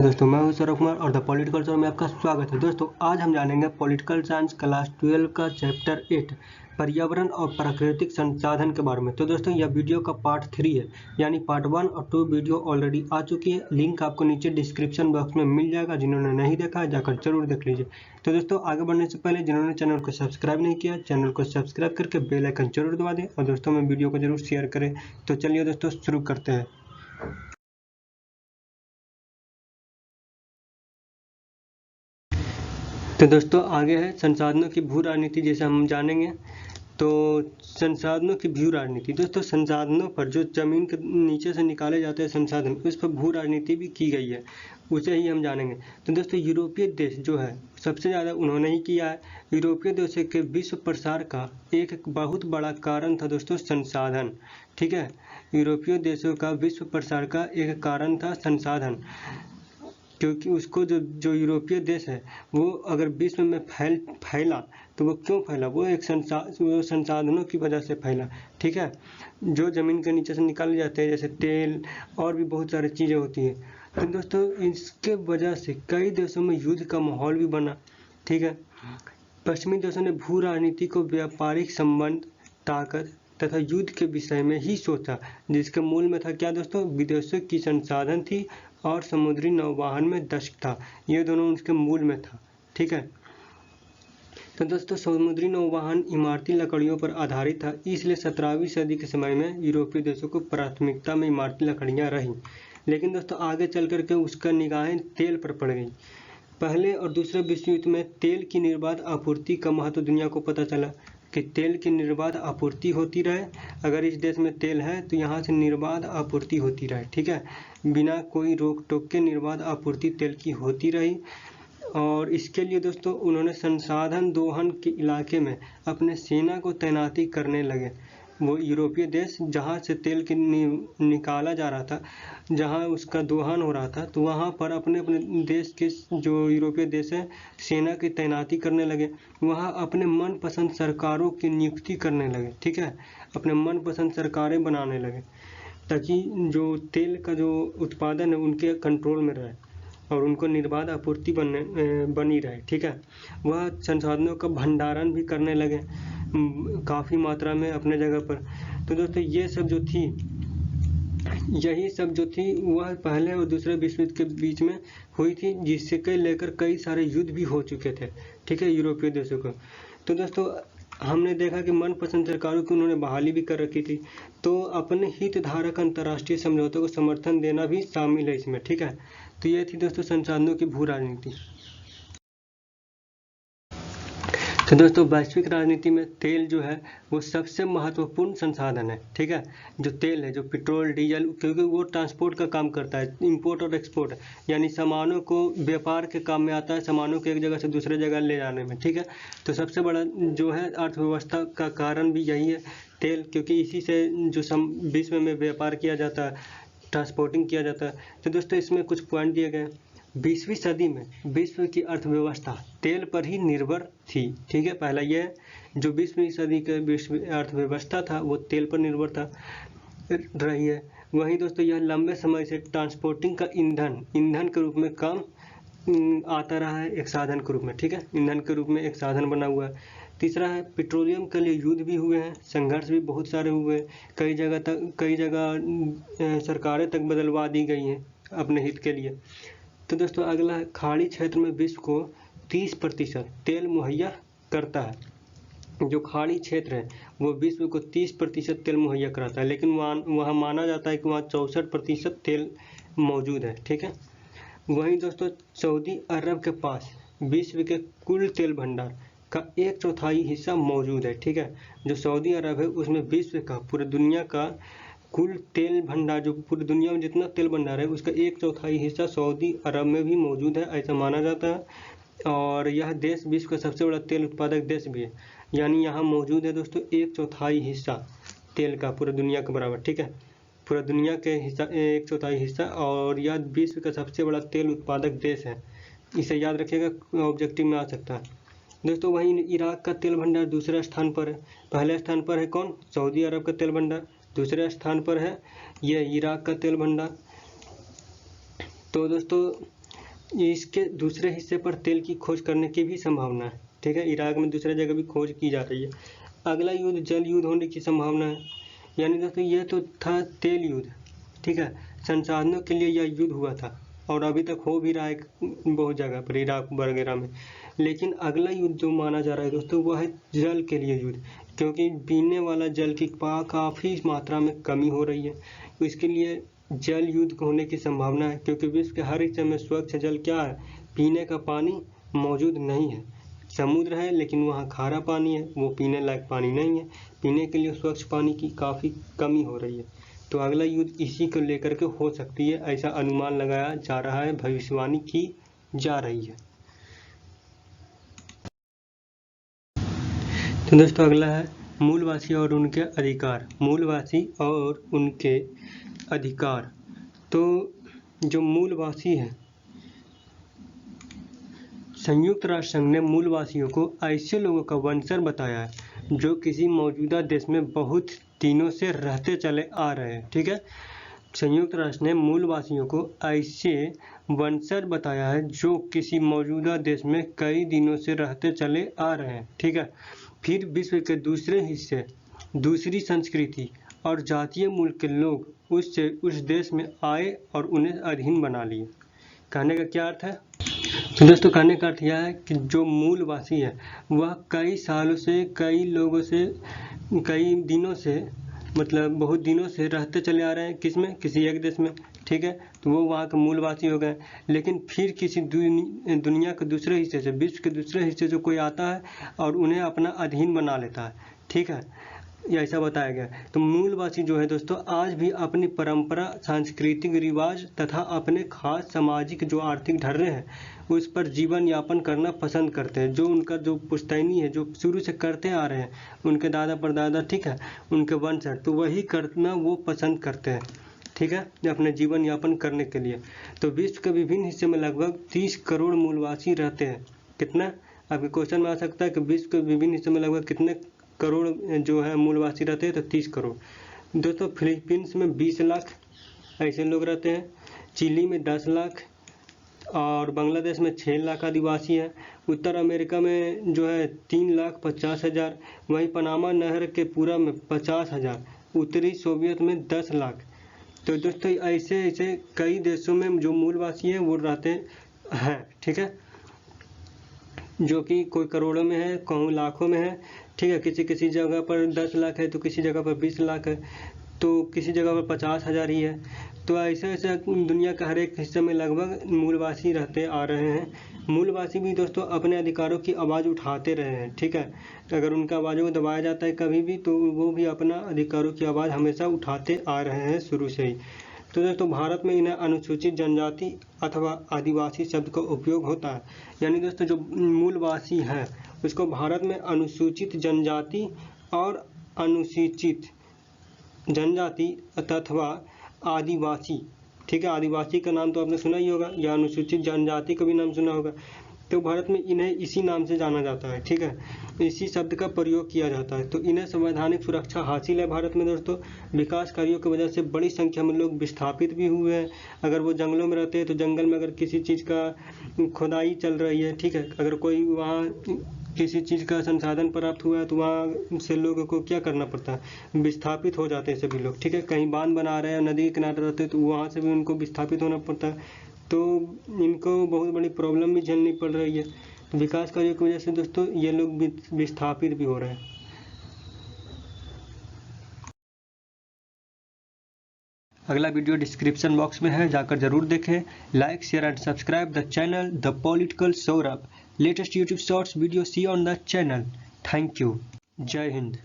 दोस्तों मैं हूं सौरभ कुमार और द पॉलिटिकल शो में आपका स्वागत है। दोस्तों आज हम जानेंगे पॉलिटिकल साइंस क्लास 12 का चैप्टर 8 पर्यावरण और प्राकृतिक संसाधन के बारे में। तो दोस्तों यह वीडियो का पार्ट 3 है, यानी पार्ट 1 और 2 वीडियो ऑलरेडी आ चुकी है। लिंक आपको नीचे डिस्क्रिप्शन बॉक्स में मिल जाएगा, जिन्होंने नहीं देखा है जाकर जरूर देख लीजिए। तो दोस्तों आगे बढ़ने से पहले जिन्होंने चैनल को सब्सक्राइब नहीं किया, चैनल को सब्सक्राइब करके बेल आइकन जरूर दबा दें और दोस्तों में वीडियो को जरूर शेयर करें। तो चलिए दोस्तों शुरू करते हैं। तो दोस्तों आगे है संसाधनों की भू राजनीति, जैसे हम जानेंगे। तो संसाधनों की भू राजनीति, दोस्तों संसाधनों पर जो जमीन के नीचे से निकाले जाते हैं संसाधन, उस पर भू राजनीति भी की गई है, उसे ही हम जानेंगे। तो दोस्तों यूरोपीय देश जो है सबसे ज़्यादा उन्होंने ही किया है। यूरोपीय देशों के विश्व प्रसार का एक बहुत बड़ा कारण था दोस्तों संसाधन। ठीक है, यूरोपीय देशों का विश्व प्रसार का एक कारण था संसाधन, क्योंकि उसको जो यूरोपीय देश है वो अगर विश्व में फैला तो वो क्यों फैला, वो एक संसाधनों की वजह से फैला। ठीक है, जो ज़मीन के नीचे से निकाले जाते हैं जैसे तेल और भी बहुत सारी चीज़ें होती हैं। तो दोस्तों इसके वजह से कई देशों में युद्ध का माहौल भी बना। ठीक है, पश्चिमी देशों ने भू राजनीति को व्यापारिक संबंध, ताकत तथा युद्ध के विषय में ही सोचा, जिसके मूल में था क्या दोस्तों, विदेशों की संसाधन थी और समुद्री नौवाहन में दक्षता, ये दोनों उसके मूल में था। ठीक है, तो दोस्तों समुद्री नौवाहन इमारती लकड़ियों पर आधारित था, इसलिए 17वीं सदी के समय में यूरोपीय देशों को प्राथमिकता में इमारती लकड़ियां रही। लेकिन दोस्तों आगे चल करके उसका निगाहें तेल पर पड़ गई। पहले और दूसरे विश्व युद्ध में तेल की निर्बाध आपूर्ति का महत्व दुनिया को पता चला कि तेल की निर्बाध आपूर्ति होती रहे। अगर इस देश में तेल है तो यहाँ से निर्बाध आपूर्ति होती रहे। ठीक है, बिना कोई रोक टोक के निर्बाध आपूर्ति तेल की होती रही। और इसके लिए दोस्तों उन्होंने संसाधन दोहन के इलाके में अपने सेना को तैनाती करने लगे। वो यूरोपीय देश जहाँ से तेल की निकाला जा रहा था, जहाँ उसका दोहन हो रहा था, तो वहाँ पर अपने अपने देश के जो यूरोपीय देश है सेना की तैनाती करने लगे। वहाँ अपने मनपसंद सरकारों की नियुक्ति करने लगे। ठीक है, अपने मनपसंद सरकारें बनाने लगे ताकि जो तेल का जो उत्पादन है उनके कंट्रोल में रहे और उनको निर्बाध आपूर्ति बनी रहे। ठीक है, वह संसाधनों का भंडारण भी करने लगे काफ़ी मात्रा में अपने जगह पर। तो दोस्तों ये सब जो थी, यही सब जो थी वह पहले और दूसरे विश्व युद्ध के बीच में हुई थी, जिससे लेकर कई सारे युद्ध भी हो चुके थे। ठीक है, यूरोपीय देशों को। तो दोस्तों हमने देखा कि मनपसंद सरकारों की उन्होंने बहाली भी कर रखी थी, तो अपने हितधारक अंतर्राष्ट्रीय समझौतों को समर्थन देना भी शामिल है इसमें। ठीक है, तो ये थी दोस्तों संसाधनों की भू राजनीति। तो दोस्तों वैश्विक राजनीति में तेल जो है वो सबसे महत्वपूर्ण संसाधन है। ठीक है, जो तेल है, जो पेट्रोल डीजल, क्योंकि वो ट्रांसपोर्ट का काम करता है, इंपोर्ट और एक्सपोर्ट, यानी सामानों को व्यापार के काम में आता है, सामानों को एक जगह से दूसरे जगह ले जाने में। ठीक है, तो सबसे बड़ा जो है अर्थव्यवस्था का कारण भी यही है तेल, क्योंकि इसी से जो विश्व में व्यापार किया जाता है, ट्रांसपोर्टिंग किया जाता है। तो दोस्तों इसमें कुछ पॉइंट दिए गए। 20वीं सदी में विश्व की अर्थव्यवस्था तेल पर ही निर्भर थी। ठीक है, पहला ये जो 20वीं सदी का विश्व अर्थव्यवस्था था वो तेल पर निर्भर था रही है। वहीं दोस्तों यह लंबे समय से ट्रांसपोर्टिंग का ईंधन के रूप में काम आता रहा है, एक साधन के रूप में। ठीक है, ईंधन के रूप में एक साधन बना हुआ है। तीसरा है पेट्रोलियम के लिए युद्ध भी हुए हैं, संघर्ष भी बहुत सारे हुए हैं, कई जगह सरकारें तक बदलवा दी गई हैं अपने हित के लिए। तो दोस्तों अगला है खाड़ी क्षेत्र में विश्व को 30% तेल मुहैया करता है। जो खाड़ी क्षेत्र है वो विश्व को 30% तेल मुहैया कराता है, लेकिन वहाँ माना जाता है कि वहाँ 64% तेल मौजूद है। ठीक है, वहीं दोस्तों सऊदी अरब के पास विश्व के कुल तेल भंडार का 1/4 हिस्सा मौजूद है। ठीक है, जो सऊदी अरब है उसमें विश्व का, पूरी दुनिया का कुल तेल भंडार, जो पूरी दुनिया में जितना तेल भंडार है उसका 1/4 हिस्सा सऊदी अरब में भी मौजूद है, ऐसा माना जाता है। और यह देश विश्व का सबसे बड़ा तेल उत्पादक देश भी है, यानी यहाँ मौजूद है दोस्तों 1/4 हिस्सा तेल का पूरी दुनिया के बराबर। ठीक है, पूरा दुनिया के हिस्सा 1/4 हिस्सा, और यह विश्व का सबसे बड़ा तेल उत्पादक देश है। इसे याद रखिएगा, ऑब्जेक्टिव में आ सकता है। दोस्तों वहीं इराक का तेल भंडार दूसरे स्थान पर है। पहले स्थान पर है कौन, सऊदी अरब का तेल भंडार, दूसरे स्थान पर है यह इराक का तेल भंडार। तो दोस्तों इसके दूसरे हिस्से पर तेल की खोज करने की भी संभावना है। ठीक है, इराक में दूसरे जगह भी खोज की जा रही है। अगला युद्ध जल युद्ध होने की संभावना है। यानी दोस्तों ये तो था तेल युद्ध। ठीक है, संसाधनों के लिए यह युद्ध हुआ था और अभी तक हो भी रहा है बहुत जगह पर, इराक वगैरह में। लेकिन अगला युद्ध जो माना जा रहा है दोस्तों वो है जल के लिए युद्ध, क्योंकि पीने वाला जल की काफ़ी मात्रा में कमी हो रही है। तो इसके लिए जल युद्ध होने की संभावना है, क्योंकि विश्व के हर हिस्से में स्वच्छ जल क्या है, पीने का पानी मौजूद नहीं है। समुद्र है लेकिन वहाँ खारा पानी है, वो पीने लायक पानी नहीं है। पीने के लिए स्वच्छ पानी की काफ़ी कमी हो रही है। तो अगला युद्ध इसी को लेकर के हो सकती है, ऐसा अनुमान लगाया जा रहा है, भविष्यवाणी की जा रही है। तो दोस्तों अगला है मूलवासी और उनके अधिकार। मूलवासी और उनके अधिकार। तो जो मूलवासी है, संयुक्त राष्ट्र संघ ने मूलवासियों को ऐसे लोगों का वंशज बताया है जो किसी मौजूदा देश में बहुत दिनों से रहते चले आ रहे हैं। ठीक है, संयुक्त राष्ट्र ने मूलवासियों को ऐसे वंशज बताया है जो किसी मौजूदा देश में कई दिनों से रहते चले आ रहे हैं। ठीक है, फिर विश्व के दूसरे हिस्से, दूसरी संस्कृति और जातीय मूल के लोग उस देश में आए और उन्हें अधीन बना लिए। कहने का क्या अर्थ है? तो दोस्तों कहने का अर्थ यह है कि जो मूलवासी है वह कई सालों से, कई लोगों से, कई दिनों से, मतलब बहुत दिनों से रहते चले आ रहे हैं। किसमें? किसी एक देश में। ठीक है, तो वो वहाँ के मूलवासी हो गए। लेकिन फिर किसी दुनिया के दूसरे हिस्से से, विश्व के दूसरे हिस्से से कोई आता है और उन्हें अपना अधीन बना लेता है। ठीक है, ऐसा बताया गया। तो मूलवासी जो है दोस्तों आज भी अपनी परंपरा, सांस्कृतिक रिवाज तथा अपने खास सामाजिक जो आर्थिक ढर्रे हैं उस पर जीवन यापन करना पसंद करते हैं। जो उनका जो पुश्तैनी है, जो शुरू से करते आ रहे हैं, उनके दादा परदादा, ठीक है, उनके वंशज, तो वही करना वो पसंद करते हैं। ठीक है, अपने जीवन यापन करने के लिए। तो विश्व के विभिन्न हिस्से में लगभग 30 करोड़ मूलवासी रहते हैं। कितना? आपके क्वेश्चन में आ सकता है कि विश्व के विभिन्न हिस्सों में लगभग कितने करोड़ जो है मूलवासी रहते हैं? तो 30 करोड़। दोस्तों फिलीपींस में 20 लाख ऐसे लोग रहते हैं, चिली में 10 लाख और बांग्लादेश में 6 लाख आदिवासी हैं। उत्तर अमेरिका में जो है 3,50,000, वहीं पनामा नहर के पूरा में 50,000, उत्तरी सोवियत में 10 लाख। तो दोस्तों ऐसे ऐसे कई देशों में जो मूलवासी हैं वो रहते हैं। ठीक है, जो कि कोई करोड़ों में है, कहूँ लाखों में है। ठीक है, किसी जगह पर 10 लाख है तो किसी जगह पर 20 लाख है, तो किसी जगह पर 50,000 ही है। तो ऐसे ऐसे दुनिया का हर एक हिस्से में लगभग मूलवासी रहते आ रहे हैं। मूलवासी भी दोस्तों अपने अधिकारों की आवाज़ उठाते रहे हैं। ठीक है, अगर उनका आवाज़ों को दबाया जाता है कभी भी, तो वो भी अपना अधिकारों की आवाज़ हमेशा उठाते आ रहे हैं शुरू से ही। तो दोस्तों भारत में इन्हें अनुसूचित जनजाति अथवा आदिवासी शब्द का उपयोग होता है। यानी दोस्तों जो मूलवासी है उसको भारत में अनुसूचित जनजाति और अनुसूचित जनजाति अथवा आदिवासी, ठीक है, आदिवासी का नाम तो आपने सुना ही होगा, या अनुसूचित जनजाति का भी नाम सुना होगा। तो भारत में इन्हें इसी नाम से जाना जाता है। ठीक है, इसी शब्द का प्रयोग किया जाता है। तो इन्हें संवैधानिक सुरक्षा हासिल है भारत में दोस्तों। विकास कार्यों की वजह से बड़ी संख्या में लोग विस्थापित भी हुए हैं। अगर वो जंगलों में रहते हैं तो जंगल में अगर किसी चीज़ का खुदाई चल रही है, ठीक है, अगर कोई वहाँ किसी चीज़ का संसाधन प्राप्त हुआ है तो वहाँ से लोगों को क्या करना पड़ता है? विस्थापित हो जाते हैं सभी लोग। ठीक है, कहीं बांध बना रहे हैं, नदी के किनारे रहते हैं तो वहाँ से भी उनको विस्थापित होना पड़ता है। तो इनको बहुत बड़ी प्रॉब्लम भी झेलनी पड़ रही है। तो विकास कार्यों की वजह से दोस्तों ये लोग विस्थापित भी हो रहे हैं। अगला वीडियो डिस्क्रिप्शन बॉक्स में है, जाकर जरूर देखें। Like, share and subscribe the channel the political Saurabh. Latest YouTube shorts video see on the channel. Thank you. जय हिंद।